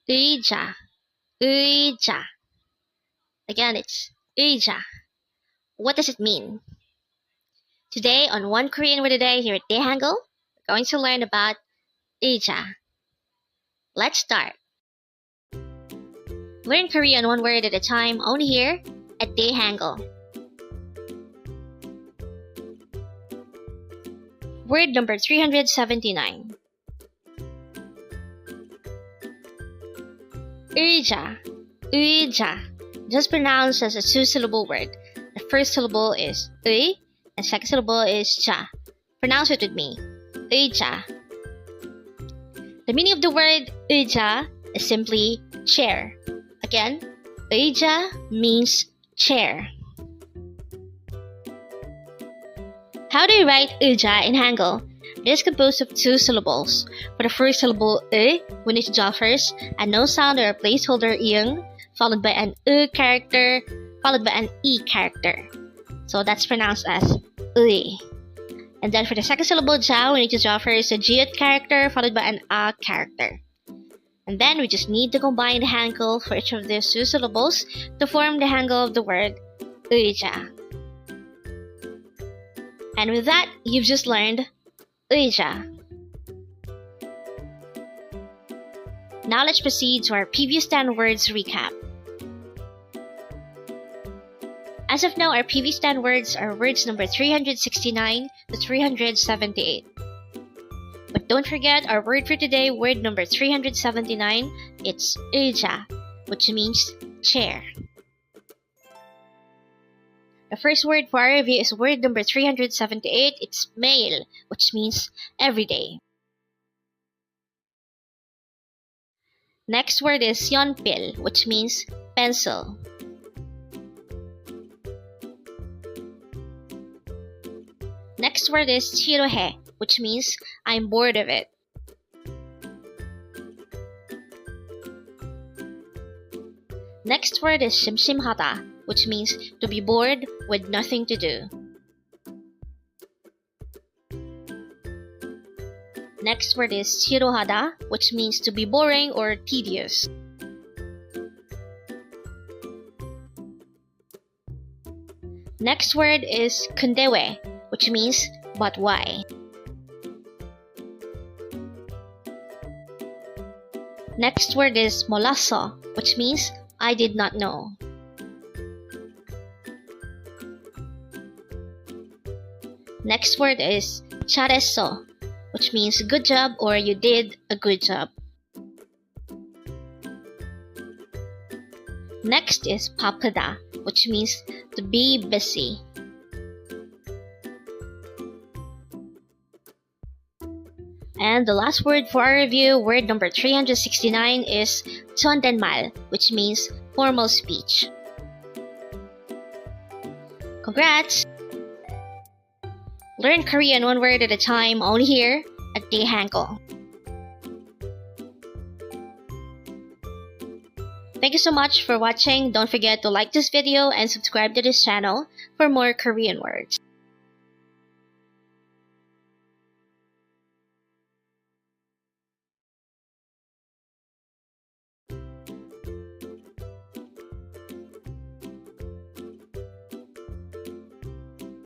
UIJA, UIJA. Again, it's UIJA. What does it mean? Today on One Korean Word a Day here at Dae-Hangul, we're going to learn about UIJA. Let's start. Learn Korean one word at a time only here at Dae-Hangul. Word number 379. UIJA, UIJA. Just pronounced as a two-syllable word. The first syllable is ui, and second syllable is ja. Pronounce it with me. UIJA. The meaning of the word UIJA is simply chair. Again, UIJA means chair. How do you write UIJA in Hangul? It is composed of two syllables. For the first syllable we need to draw first a no sound or a placeholder ing, followed by an character, followed by an e character. So that's pronounced as ui. And then for the second syllable ja, we need to draw first a jiut character, followed by an a character. And then we just need to combine the hangul for each of these two syllables to form the hangul of the word UIJA. And with that, you've just learned UIJA. Now let's proceed to our previous 10 words recap. As of now, our previous 10 words are words number 369 to 378. But don't forget our word for today, word number 379, it's UIJA, which means chair. The first word for our review is word number 378, it's mail, which means everyday. Next word is sionpil, which means pencil. Next word is chirohe, which means I'm bored of it. Next word is 심심하다, which means to be bored with nothing to do. Next word is 지루하다, which means to be boring or tedious. Next word is kundewe, which means but why. Next word is 몰랐어, which means I did not know. Next word is 잘했어, which means good job or you did a good job. Next is 바쁘다, which means to be busy. And the last word for our review, word number 369, is 존댓말, which means formal speech. Congrats! Learn Korean one word at a time only here at Dae-Hangul. Thank you so much for watching. Don't forget to like this video and subscribe to this channel for more Korean words.